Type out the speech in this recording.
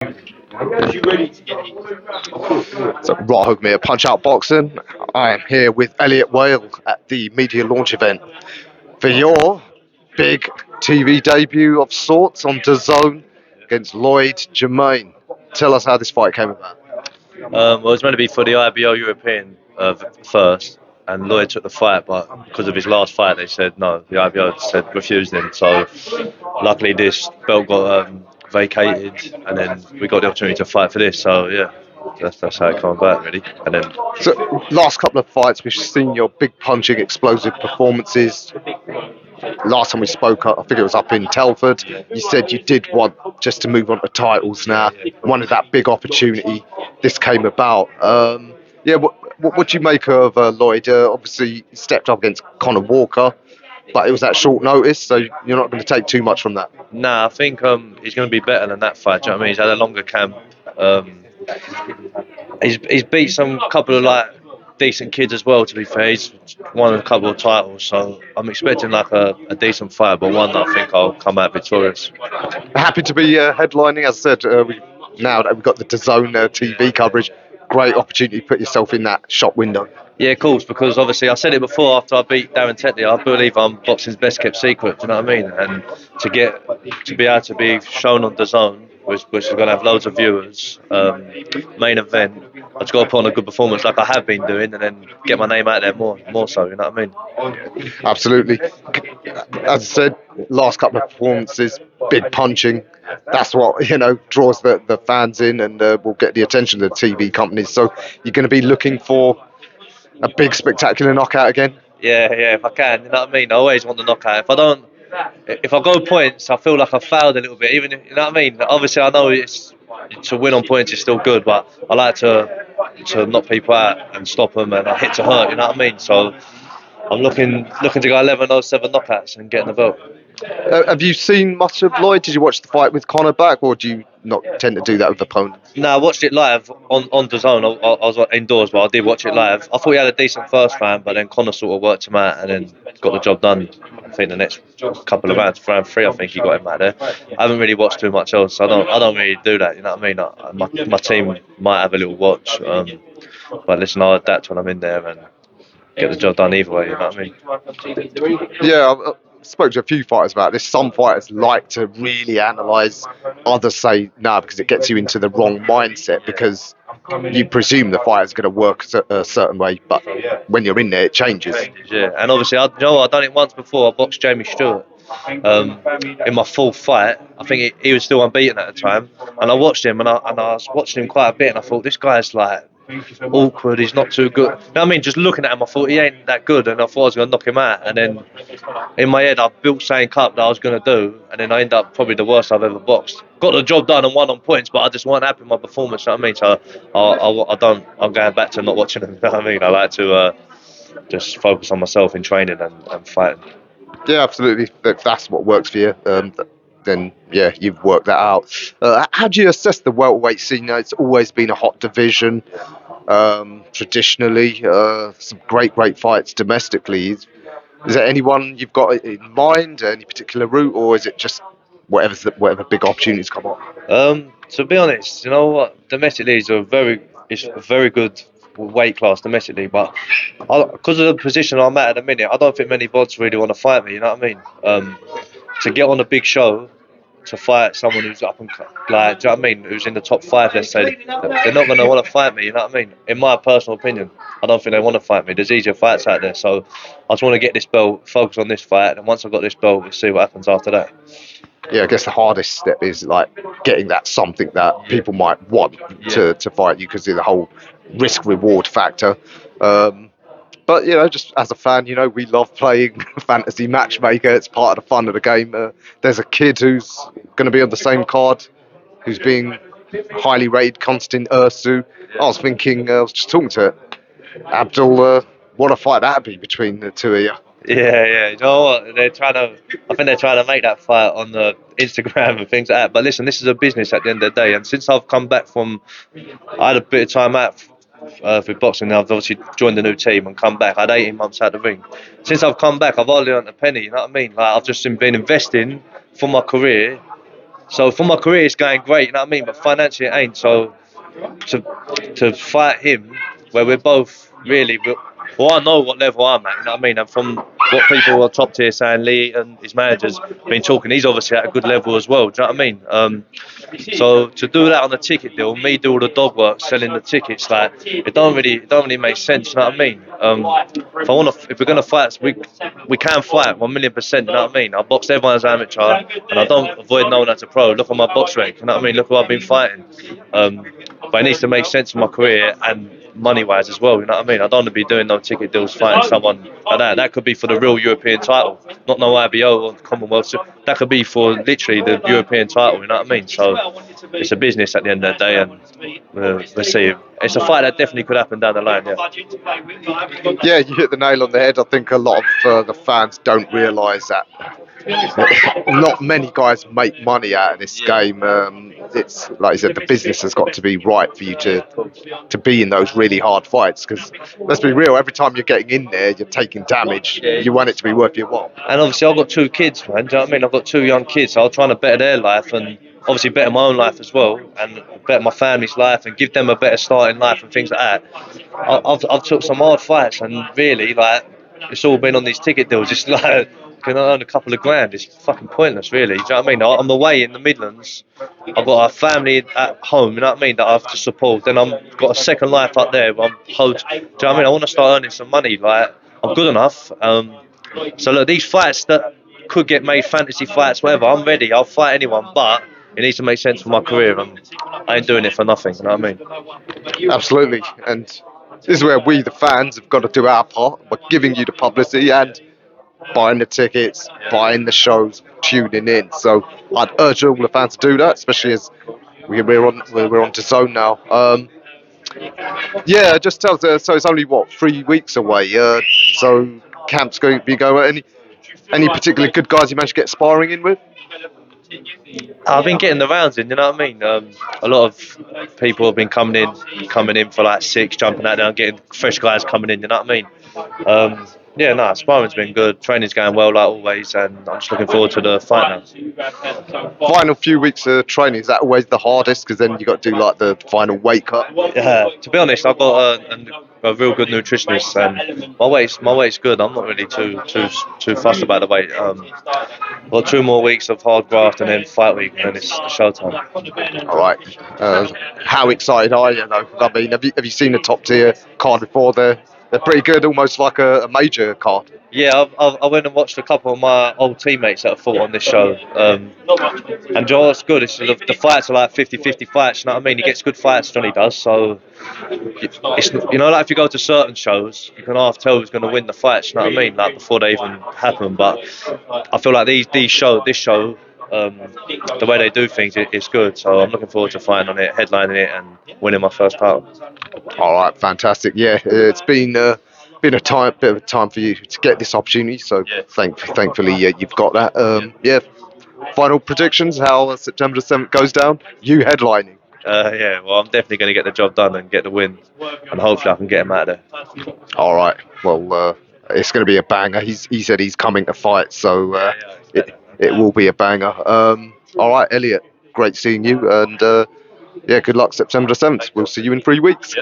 So, right, hug me a punch out boxing. I am here with Elliot Whale at the media launch event for your big TV debut of sorts on DAZN against Lloyd Germain. Tell us how this fight came about. Well, it was meant to be for the IBO European first, and Lloyd took the fight, but because of his last fight, they said no. The IBO said refused him. So, luckily, this belt got vacated, and then we got the opportunity to fight for this. So, yeah, that's how it came about, really. And then, So, last couple of fights, we've seen your big punching, explosive performances. Last time we spoke, I think it was up in Telford. You said you did want just to move on to titles now. Wanted that big opportunity. This came about. Yeah, what do you make of Lloyd? Obviously, he stepped up against Conor Walker, but it was at short notice, so you're not going to take too much from that. nah, I think he's going to be better than that fight. Do you know what I mean? He's had a longer camp. Um, he's beat some couple of decent kids as well. To be fair, he's won a couple of titles, so I'm expecting like a decent fight, but one that I think I'll come out victorious. Happy to be headlining. As I said, now that we've got the DAZN TV coverage, great opportunity to put yourself in that shop window. Yeah, of course, because obviously I said it before after I beat Darren Tetley, I believe I'm boxing's best kept secret. Do you know what I mean? And to be able to be shown on the zone, which is going to have loads of viewers, main event, I just got to put on a good performance like I have been doing, and then get my name out there more so. You know what I mean? Absolutely. As I said, last couple of performances, big punching. That's what draws the fans in and will get the attention of the TV companies. So you're going to be looking for a big, spectacular knockout again. Yeah, if I can, you know what I mean. I always want the knockout. If I go points, I feel like I failed a little bit. Even if, you know what I mean. Obviously, I know it's to win on points is still good, but I like to knock people out and stop them, and I hit to hurt. You know what I mean. So I'm looking to go 11-07 knockouts and get in the belt. Have you seen much of Lloyd? Did you watch the fight with Conor back, or do you not tend to do that with opponents? No, I watched it live on the zone. I was indoors, but I did watch it live. I thought he had a decent first round, but then Connor sort of worked him out and then got the job done. I think the next couple of rounds, round three, I think he got him out there. I haven't really watched too much else. I don't really do that. You know what I mean? My team might have a little watch, but listen, I'll adapt when I'm in there and get the job done either way. You know what I mean? Yeah, I spoke to a few fighters about this. Some fighters like to really analyse. Others say no, because it gets you into the wrong mindset because you presume the fighter's going to work a certain way, but when you're in there, it changes. Yeah, and obviously, I've done it once before. I boxed Jamie Stewart in my full fight. I think he was still unbeaten at the time, and I watched him, and I was watching him quite a bit, and I thought this guy's like awkward. He's not too good. You know what I mean? Just looking at him, I thought he ain't that good, and I thought I was going to knock him out. And then in my head, I built something up that I was going to do, and then I ended up probably the worst I've ever boxed. Got the job done and won on points, but I just wasn't happy with my performance. You know what I mean? So I don't. I'm going back to not watching him. You know what I mean? I like to just focus on myself in training and fighting. Yeah, absolutely. If that's what works for you, then yeah, you've worked that out. How do you assess the welterweight scene? It's always been a hot division. Traditionally, some great fights domestically. Is there anyone you've got in mind, any particular route, or is it just whatever big opportunities come up? To be honest, you know what? Domestically is it's a very good weight class domestically, but because of the position I'm at the minute, I don't think many bods really want to fight me. You know what I mean? To get on a big show, to fight someone who's up and like, do you know what I mean? Who's in the top five, let's say, they're not going to want to fight me. You know what I mean? In my personal opinion, I don't think they want to fight me. There's easier fights out there, so I just want to get this belt, focus on this fight, and once I've got this belt, we'll see what happens after that. Yeah, I guess the hardest step is like getting that something that people might want to fight you because of the whole risk reward factor. But just as a fan, we love playing fantasy matchmaker. It's part of the fun of the game. There's a kid who's going to be on the same card, who's being highly rated, Konstantin URSU. I was thinking, I was just talking to Abdul, what a fight that'd be between the two of you. Yeah. You know what? I think they're trying to make that fight on the Instagram and things like that. But listen, this is a business at the end of the day. And since I've come back I had a bit of time out with boxing. I've obviously joined a new team and come back. I had 18 months out of the ring. Since I've come back, I've hardly earned a penny. You know what I mean? Like I've just been investing for my career So for my career, it's going great. You know what I mean? But financially, it ain't. So to fight him, where we're both really, well, I know what level I'm at. You know what I mean? And from what people are top tier saying, Lee and his managers been talking, he's obviously at a good level as well. Do you know what I mean? So to do that on a ticket deal, me do all the dog work, selling the tickets, like it don't really make sense. You know what I mean? If we're gonna fight, we can fight 1,000,000%. You know what I mean? I boxed everyone as amateur, and I don't avoid no one as a pro. Look at my box rank. You know what I mean? Look who I've been fighting. But it needs to make sense for my career and money-wise as well. You know what I mean? I don't want to be doing no ticket deals fighting someone like that. That could be for the real European title, not no IBO or Commonwealth. So that could be for literally the European title. You know what I mean? So it's a business at the end of the day, and we'll see. It's a fight that definitely could happen down the line. Yeah. Yeah, you hit the nail on the head. I think a lot of the fans don't realise that not many guys make money out of this game. It's like I said, the business has got to be right for you to be in those really hard fights. Because let's be real, every time you're getting in there, you're taking damage. You want it to be worth your while. And obviously, I've got 2 kids, man. Do you know what I mean? I've got 2 young kids, so I'm trying to better their life and obviously better my own life as well, and better my family's life and give them a better start in life and things like that. I've took some hard fights, and really, like, it's all been on these ticket deals. It's like, can I earn a couple of grand? It's fucking pointless, really. Do you know what I mean? I'm away in the Midlands. I've got a family at home, you know what I mean, that I have to support. Then I've got a second life up there. Do you know what I mean? I want to start earning some money. Like, I'm good enough. So look, these fights that could get made, fantasy fights, whatever, I'm ready. I'll fight anyone, but it needs to make sense for my career. And I ain't doing it for nothing. You know what I mean? Absolutely. And this is where we, the fans, have got to do our part by giving you the publicity and buying the tickets, buying the shows, tuning in. So I'd urge all the fans to do that, especially as we're on DAZN now. Yeah, just tell us. So it's only what 3 weeks away. So camp's going to be going. Any particularly good guys you managed to get sparring in with? I've been getting the rounds in, you know what I mean? A lot of people have been coming in for like 6, jumping out there and getting fresh guys coming in, you know what I mean? Yeah, no, sparring's been good, training's going well like always, and I'm just looking forward to the fight now. Final few weeks of training, is that always the hardest? Because then you got to do like the final weight cut. To be honest, I've got a real good nutritionist, and my weight's good. I'm not really too fussed about the weight. I've got 2 more weeks of hard graft and then fight week, and then it's showtime. All right. How excited are you though? I mean, have you seen the top tier card before? They're pretty good, almost like a major card. Yeah, I went and watched a couple of my old teammates that have fought on this show. And Joel's good. The fights are like 50-50 fights, you know what I mean? He gets good fights, Johnny does. So, it's, like if you go to certain shows, you can half tell who's going to win the fights, you know what I mean? Like before they even happen. But I feel like this show, the way they do things, it's good. So I'm looking forward to fighting on it, headlining it, and winning my first title. All right, fantastic. Yeah, it's been a bit of a time for you to get this opportunity. So thankfully, you've got that. Yeah. Final predictions: how September the 7th goes down? You headlining. Yeah, well, I'm definitely going to get the job done and get the win, and hopefully I can get him out of there. All right. Well, it's going to be a banger. He said he's coming to fight, so it will be a banger. All right, Elliot. Great seeing you, and yeah, good luck September the 7th. We'll see you in 3 weeks.